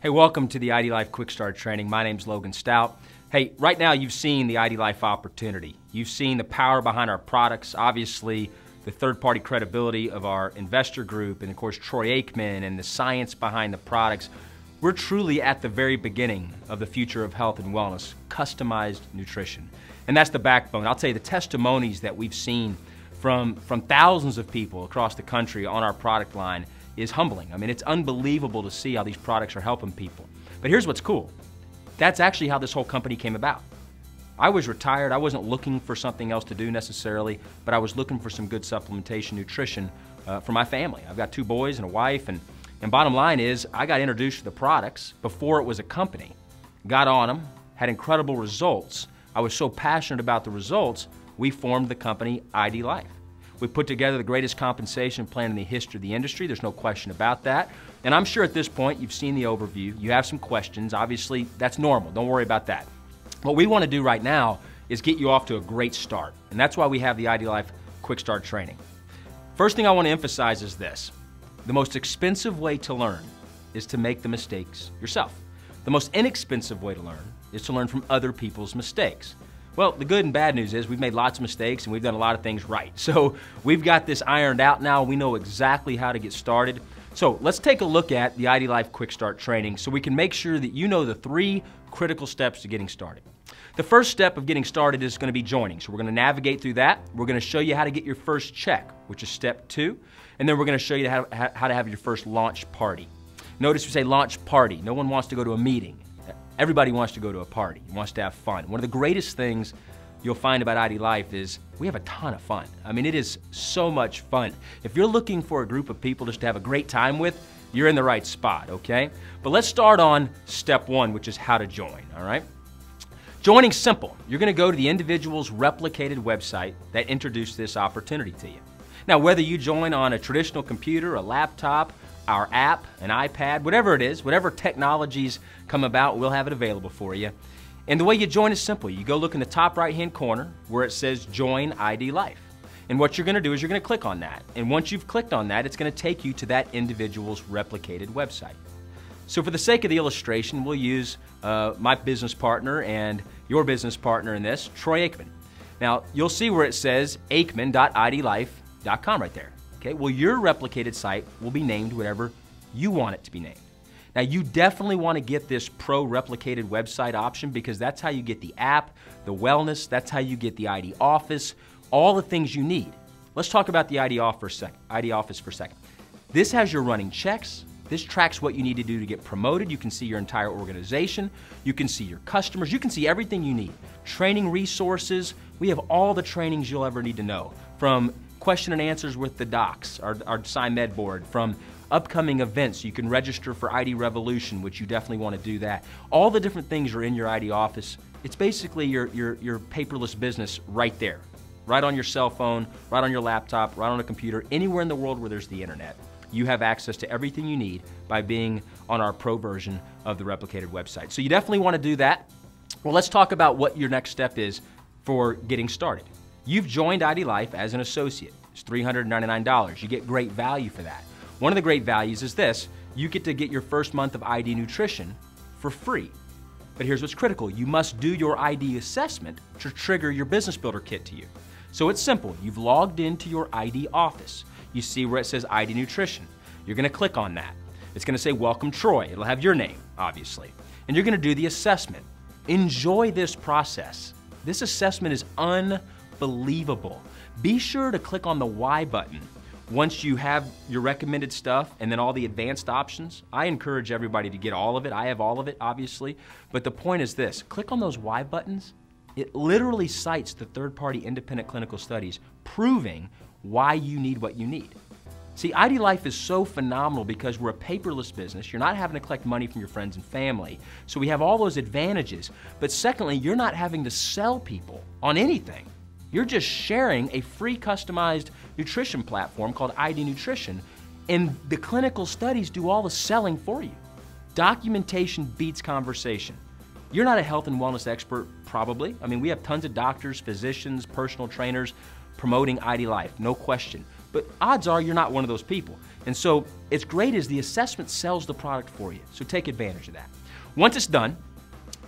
Hey, welcome to the IDLife Quick Start Training. My name's Logan Stout. Hey, right now you've seen the IDLife opportunity. You've seen the power behind our products, obviously the third-party credibility of our investor group, and of course Troy Aikman and the science behind the products. We're truly at the very beginning of the future of health and wellness, customized nutrition. And that's the backbone. I'll tell you, the testimonies that we've seen from thousands of people across the country on our product line is humbling. I mean, it's unbelievable to see how these products are helping people. But here's what's cool. That's actually how this whole company came about. I was retired. I wasn't looking for something else to do necessarily, but I was looking for some good supplementation nutrition for my family. I've got 2 boys and a wife, and bottom line is I got introduced to the products before it was a company. Got on them, had incredible results. I was so passionate about the results, we formed the company IDLife. We put together the greatest compensation plan in the history of the industry. There's no question about that. And I'm sure at this point you've seen the overview. You have some questions. Obviously, that's normal. Don't worry about that. What we want to do right now is get you off to a great start. And that's why we have the IDLife Quick Start Training. First thing I want to emphasize is this. The most expensive way to learn is to make the mistakes yourself. The most inexpensive way to learn is to learn from other people's mistakes. Well, the good and bad news is we've made lots of mistakes and we've done a lot of things right. So we've got this ironed out now. We know exactly how to get started. So let's take a look at the IDLife Quick Start Training so we can make sure that you know the 3 critical steps to getting started. The first step of getting started is going to be joining. So we're going to navigate through that. We're going to show you how to get your first check, which is step 2. And then we're going to show you how to have your first launch party. Notice we say launch party. No one wants to go to a meeting. Everybody wants to go to a party, wants to have fun. One of the greatest things you'll find about IDLife is we have a ton of fun. I mean, it is so much fun. If you're looking for a group of people just to have a great time with, you're in the right spot, okay? But let's start on step 1, which is how to join, all right? Joining's simple. You're gonna go to the individual's replicated website that introduced this opportunity to you. Now, whether you join on a traditional computer, a laptop, our app, an iPad, whatever it is, whatever technologies come about, we'll have it available for you. And the way you join is simple. You go look in the top right-hand corner where it says Join IDLife. And what you're going to do is you're going to click on that. And once you've clicked on that, it's going to take you to that individual's replicated website. So for the sake of the illustration, we'll use my business partner and your business partner in this, Troy Aikman. Now, you'll see where it says aikman.idlife.com right there. Okay, well, your replicated site will be named whatever you want it to be named. Now, you definitely want to get this pro replicated website option because that's how you get the app, the wellness, that's how you get the ID office, all the things you need. Let's talk about the ID office for a second. This has your running checks. This tracks what you need to do to get promoted. You can see your entire organization. You can see your customers. You can see everything you need. Training resources. We have all the trainings you'll ever need to know, from question and answers with the docs, our SciMed board, from upcoming events. You can register for ID Revolution, which you definitely want to do that. All the different things are in your ID office. It's basically your paperless business right there, right on your cell phone, right on your laptop, right on a computer, anywhere in the world where there's the internet. You have access to everything you need by being on our pro version of the replicated website. So you definitely want to do that. Well, let's talk about what your next step is for getting started. You've joined IDLife as an associate. It's $399. You get great value for that. One of the great values is this. You get to get your first month of ID nutrition for free. But here's what's critical. You must do your ID assessment to trigger your business builder kit to you. So it's simple. You've logged into your ID office. You see where it says ID nutrition. You're going to click on that. It's going to say Welcome Troy. It'll have your name, obviously. And you're going to do the assessment. Enjoy this process. This assessment is unbelievable. Be sure to click on the Y button once you have your recommended stuff and then all the advanced options. I encourage everybody to get all of it. I have all of it, obviously. But the point is this. Click on those Y buttons. It literally cites the third-party independent clinical studies proving why you need what you need. See, IDLife is so phenomenal because we're a paperless business. You're not having to collect money from your friends and family. So we have all those advantages. But secondly, you're not having to sell people on anything. You're just sharing a free customized nutrition platform called ID Nutrition, and the clinical studies do all the selling for you. Documentation beats conversation. You're not a health and wellness expert, probably. I mean, we have tons of doctors, physicians, personal trainers promoting IDLife, no question. but odds are you're not one of those people. And so it's great as the assessment sells the product for you. So take advantage of that. Once it's done,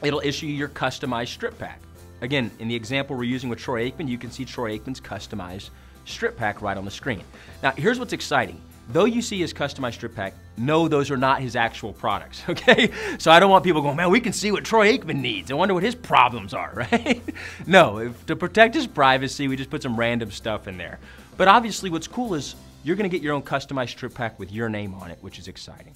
it'll issue you your customized strip pack. Again, in the example we're using with Troy Aikman, you can see Troy Aikman's customized strip pack right on the screen. Now, here's what's exciting. Though you see his customized strip pack, no, those are not his actual products, okay? So I don't want people going, man, we can see what Troy Aikman needs. I wonder what his problems are, right? No, to protect his privacy, we just put some random stuff in there. But obviously what's cool is you're gonna get your own customized strip pack with your name on it, which is exciting.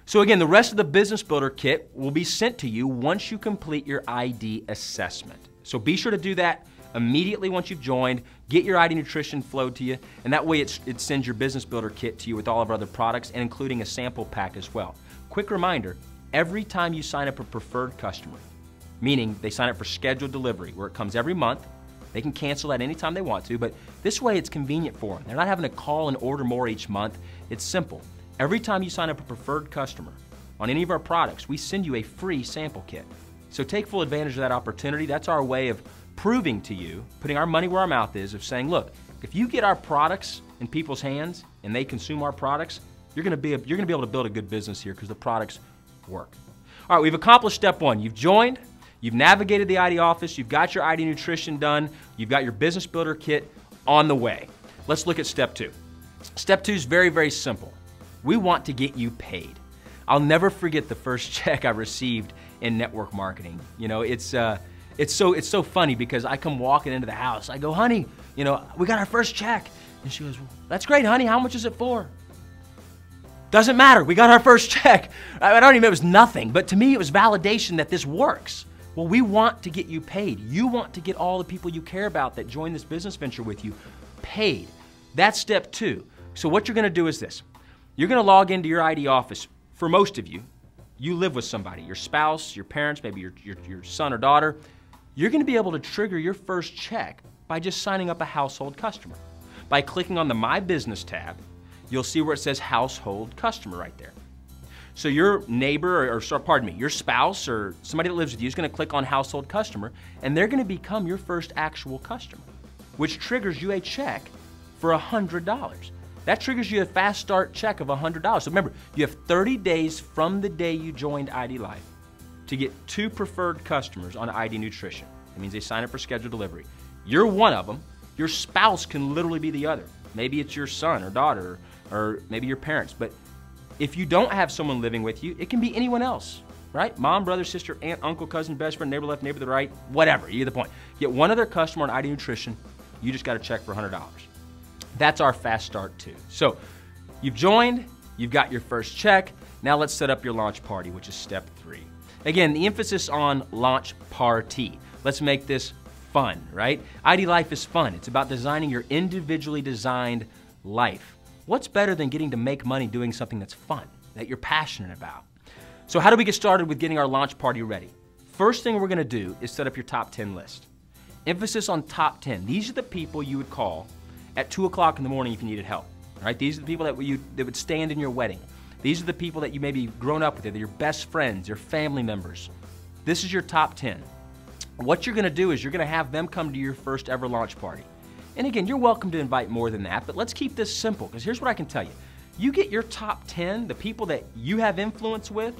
So again, the rest of the Business Builder Kit will be sent to you once you complete your ID assessment. So be sure to do that immediately once you've joined. Get your ID Nutrition flowed to you, and that way it sends your Business Builder Kit to you with all of our other products and including a sample pack as well. Quick reminder, every time you sign up a preferred customer, meaning they sign up for scheduled delivery where it comes every month, they can cancel that anytime they want to, but this way it's convenient for them. They're not having to call and order more each month. It's simple. Every time you sign up a preferred customer on any of our products, we send you a free sample kit. So take full advantage of that opportunity. That's our way of proving to you, putting our money where our mouth is, of saying, look, if you get our products in people's hands and they consume our products, you're gonna be able to build a good business here because the products work. All right, we've accomplished step one. You've joined, you've navigated the ID office, you've got your ID Nutrition done, you've got your Business Builder Kit on the way. Let's look at step two. Step two is very, very simple. We want to get you paid. I'll never forget the first check I received in network marketing. You know, it's so funny because I come walking into the house. I go, honey, you know, we got our first check. And she goes, well, that's great, honey. How much is it for? Doesn't matter. We got our first check. I don't even know, it was nothing. But to me, it was validation that this works. Well, we want to get you paid. You want to get all the people you care about that join this business venture with you paid. That's step two. So what you're going to do is this. You're going to log into your ID office. For most of you, you live with somebody, your spouse, your parents, maybe your son or daughter. You're going to be able to trigger your first check by just signing up a household customer. By clicking on the My Business tab, you'll see where it says Household Customer right there. So your neighbor, your spouse or somebody that lives with you is going to click on Household Customer, and they're going to become your first actual customer, which triggers you a check for $100. That triggers you a fast start check of $100. So remember, you have 30 days from the day you joined IDLife to get 2 preferred customers on ID Nutrition. That means they sign up for scheduled delivery. You're one of them. Your spouse can literally be the other. Maybe it's your son or daughter or maybe your parents. But if you don't have someone living with you, it can be anyone else, right? Mom, brother, sister, aunt, uncle, cousin, best friend, neighbor left, neighbor to the right, whatever. You get the point. Get one other customer on ID Nutrition, you just got a check for $100. That's our fast start too. So you've joined, you've got your first check. Now let's set up your launch party, which is step 3. Again, the emphasis on launch party. Let's make this fun, right? IDLife is fun. It's about designing your individually designed life. What's better than getting to make money doing something that's fun, that you're passionate about? So how do we get started with getting our launch party ready? First thing we're gonna do is set up your top 10 list. Emphasis on top 10. These are the people you would call at 2 o'clock in the morning if you needed help. Right? These are the people that would stand in your wedding. These are the people that you maybe grown up with. They're your best friends, your family members. This is your top 10. What you're going to do is you're going to have them come to your first ever launch party. And again, you're welcome to invite more than that, but let's keep this simple because here's what I can tell you. You get your top 10, the people that you have influence with,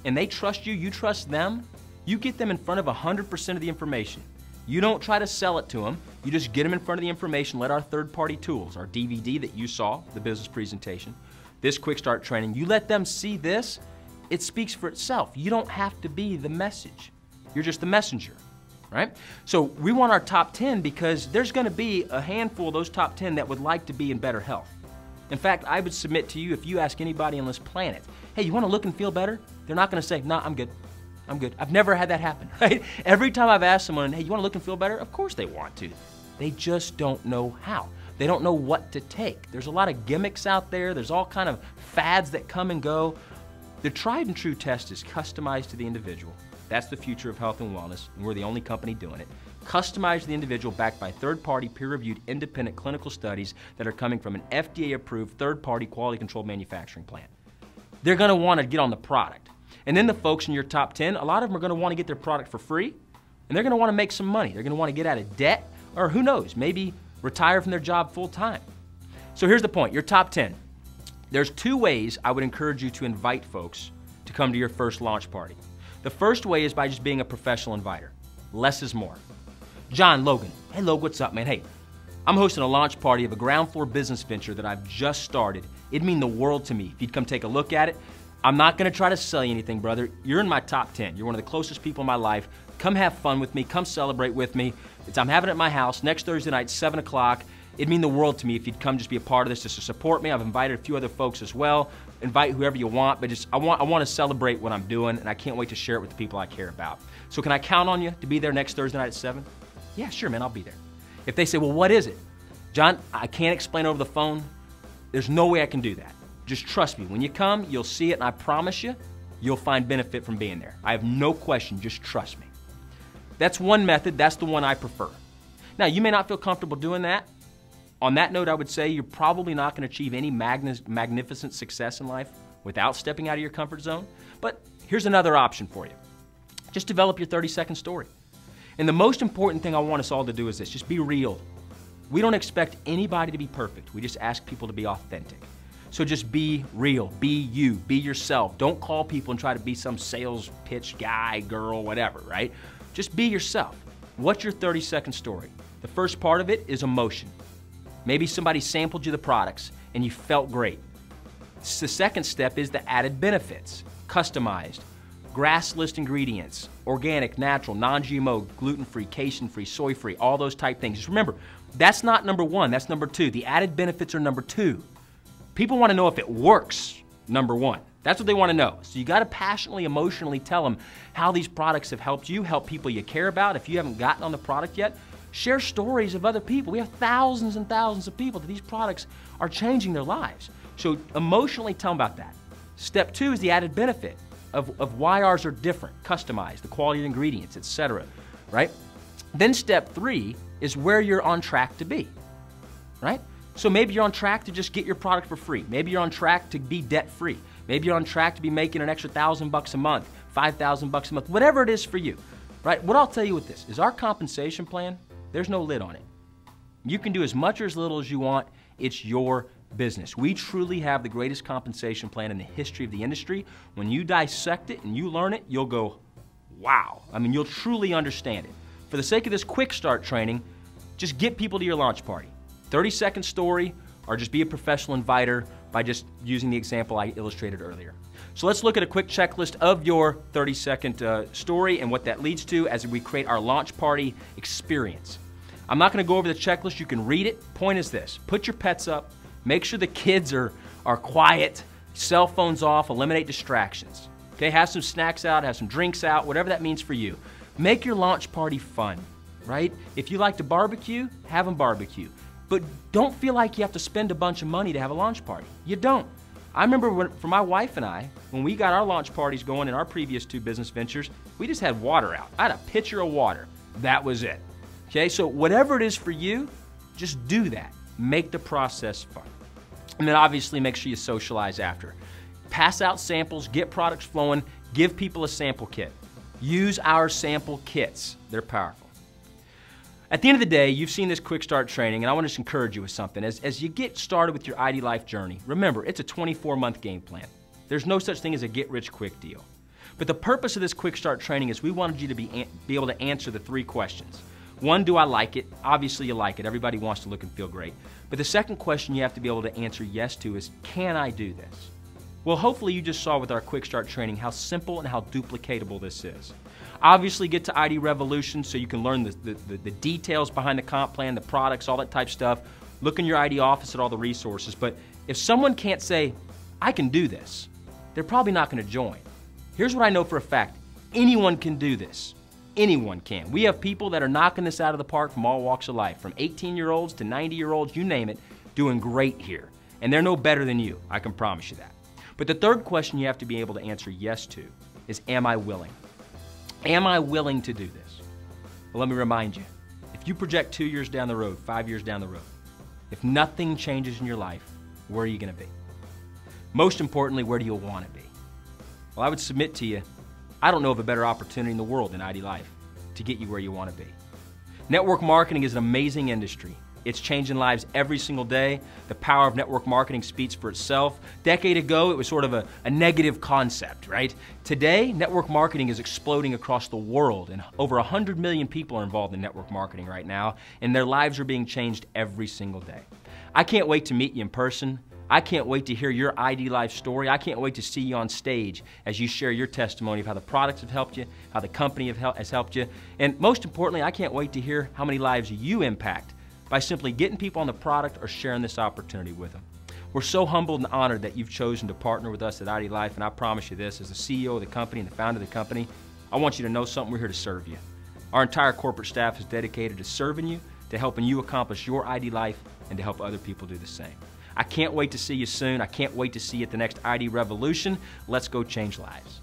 and they trust you, you trust them, you get them in front of 100% of the information. You don't try to sell it to them. You just get them in front of the information. Let our third-party tools, our DVD that you saw, the business presentation, this quick start training, you let them see this, it speaks for itself. You don't have to be the message. You're just the messenger, right? So we want our top 10 because there's going to be a handful of those top 10 that would like to be in better health. In fact, I would submit to you if you ask anybody on this planet, hey, you want to look and feel better? They're not going to say, nah, I'm good. I'm good. I've never had that happen, right? Every time I've asked someone, hey, you want to look and feel better? Of course they want to. They just don't know how. They don't know what to take. There's a lot of gimmicks out there. There's all kind of fads that come and go. The tried and true test is customized to the individual. That's the future of health and wellness, and we're the only company doing it. Customized to the individual, backed by third-party, peer-reviewed, independent clinical studies that are coming from an FDA-approved, third-party, quality-controlled manufacturing plant. They're going to want to get on the product. And then the folks in your top 10, a lot of them are going to want to get their product for free, and they're going to want to make some money. They're going to want to get out of debt, or who knows, maybe retire from their job full-time. So here's the point, your top 10. There's 2 ways I would encourage you to invite folks to come to your first launch party. The first way is by just being a professional inviter. Less is more. John, Logan, hey Logan, what's up, man? Hey, I'm hosting a launch party of a ground floor business venture that I've just started. It'd mean the world to me if you'd come take a look at it. I'm not gonna try to sell you anything, brother. You're in my top 10. You're one of the closest people in my life. Come have fun with me, come celebrate with me. I'm having it at my house next Thursday night, 7 o'clock. It'd mean the world to me if you'd come just be a part of this, just to support me. I've invited a few other folks as well. Invite whoever you want, but just I want to celebrate what I'm doing, and I can't wait to share it with the people I care about. So can I count on you to be there next Thursday night at 7? Yeah, sure, man, I'll be there. If they say, well, what is it? John, I can't explain over the phone. There's no way I can do that. Just trust me. When you come, you'll see it, and I promise you, you'll find benefit from being there. I have no question, just trust me. That's one method. That's the one I prefer. Now, you may not feel comfortable doing that. On that note, I would say you're probably not going to achieve any magnificent success in life without stepping out of your comfort zone. But here's another option for you. Just develop your 30-second story. And the most important thing I want us all to do is this, just be real. We don't expect anybody to be perfect. We just ask people to be authentic. So just be real, be you, be yourself. Don't call people and try to be some sales pitch guy, girl, whatever, right? Just be yourself. What's your 30-second story? The first part of it is emotion. Maybe somebody sampled you the products and you felt great. The second step is the added benefits, customized, grass-less ingredients, organic, natural, non-GMO, gluten-free, casein-free, soy-free, all those type things. Just remember, that's not number 1, that's number 2. The added benefits are number 2. People want to know if it works, number 1. That's what they want to know. So you got to passionately, emotionally tell them how these products have helped you, help people you care about. If you haven't gotten on the product yet, share stories of other people. We have thousands and thousands of people that these products are changing their lives. So emotionally tell them about that. Step 2 is the added benefit of why ours are different, customized, the quality of the ingredients, etc. Right? Then step 3 is where you're on track to be. Right? So maybe you're on track to just get your product for free. Maybe you're on track to be debt-free. Maybe you're on track to be making an extra $1,000 a month, $5,000 a month, whatever it is for you. Right? What I'll tell you with this is our compensation plan, there's no lid on it. You can do as much or as little as you want. It's your business. We truly have the greatest compensation plan in the history of the industry. When you dissect it and you learn it, you'll go, wow. I mean, you'll truly understand it. For the sake of this quick start training, just get people to your launch party. 30-second story, or just be a professional inviter by just using the example I illustrated earlier. So let's look at a quick checklist of your 30-second story and what that leads to as we create our launch party experience. I'm not going to go over the checklist. You can read it. Point is this. Put your pets up. Make sure the kids are quiet. Cell phones off. Eliminate distractions. Okay, have some snacks out. Have some drinks out. Whatever that means for you. Make your launch party fun, right? If you like to barbecue, have them barbecue. But don't feel like you have to spend a bunch of money to have a launch party. You don't. I remember for my wife and I, when we got our launch parties going in our previous 2 business ventures, we just had water out. I had a pitcher of water. That was it. Okay, so whatever it is for you, just do that. Make the process fun. And then obviously make sure you socialize after. Pass out samples, get products flowing, give people a sample kit. Use our sample kits. They're powerful. At the end of the day, you've seen this quick start training, and I want to just encourage you with something. As you get started with your IDLife journey, remember, it's a 24-month game plan. There's no such thing as a get-rich-quick deal. But the purpose of this quick start training is we wanted you to be able to answer the 3 questions. 1, do I like it? Obviously you like it. Everybody wants to look and feel great. But the second question you have to be able to answer yes to is, can I do this? Well, hopefully you just saw with our quick start training how simple and how duplicatable this is. Obviously get to ID Revolution so you can learn the details behind the comp plan, the products, all that type stuff. Look in your ID office at all the resources. But if someone can't say, I can do this, they're probably not going to join. Here's what I know for a fact. Anyone can do this. Anyone can. We have people that are knocking this out of the park from all walks of life, from 18-year-olds to 90-year-olds, you name it, doing great here. And they're no better than you, I can promise you that. But the third question you have to be able to answer yes to is, am I willing? Am I willing to do this? Well, let me remind you, if you project 2 years down the road, 5 years down the road, if nothing changes in your life, where are you going to be? Most importantly, where do you want to be? Well, I would submit to you, I don't know of a better opportunity in the world than IDLife to get you where you want to be. Network marketing is an amazing industry. It's changing lives every single day. The power of network marketing speaks for itself. A decade ago, it was sort of a negative concept, right? Today, network marketing is exploding across the world, and over 100 million people are involved in network marketing right now, and their lives are being changed every single day. I can't wait to meet you in person. I can't wait to hear your IDLife story. I can't wait to see you on stage as you share your testimony of how the products have helped you, how the company has helped you, and most importantly, I can't wait to hear how many lives you impact by simply getting people on the product or sharing this opportunity with them. We're so humbled and honored that you've chosen to partner with us at IDLife, and I promise you this, as the CEO of the company and the founder of the company, I want you to know something: we're here to serve you. Our entire corporate staff is dedicated to serving you, to helping you accomplish your IDLife, and to help other people do the same. I can't wait to see you soon. I can't wait to see you at the next ID Revolution. Let's go change lives.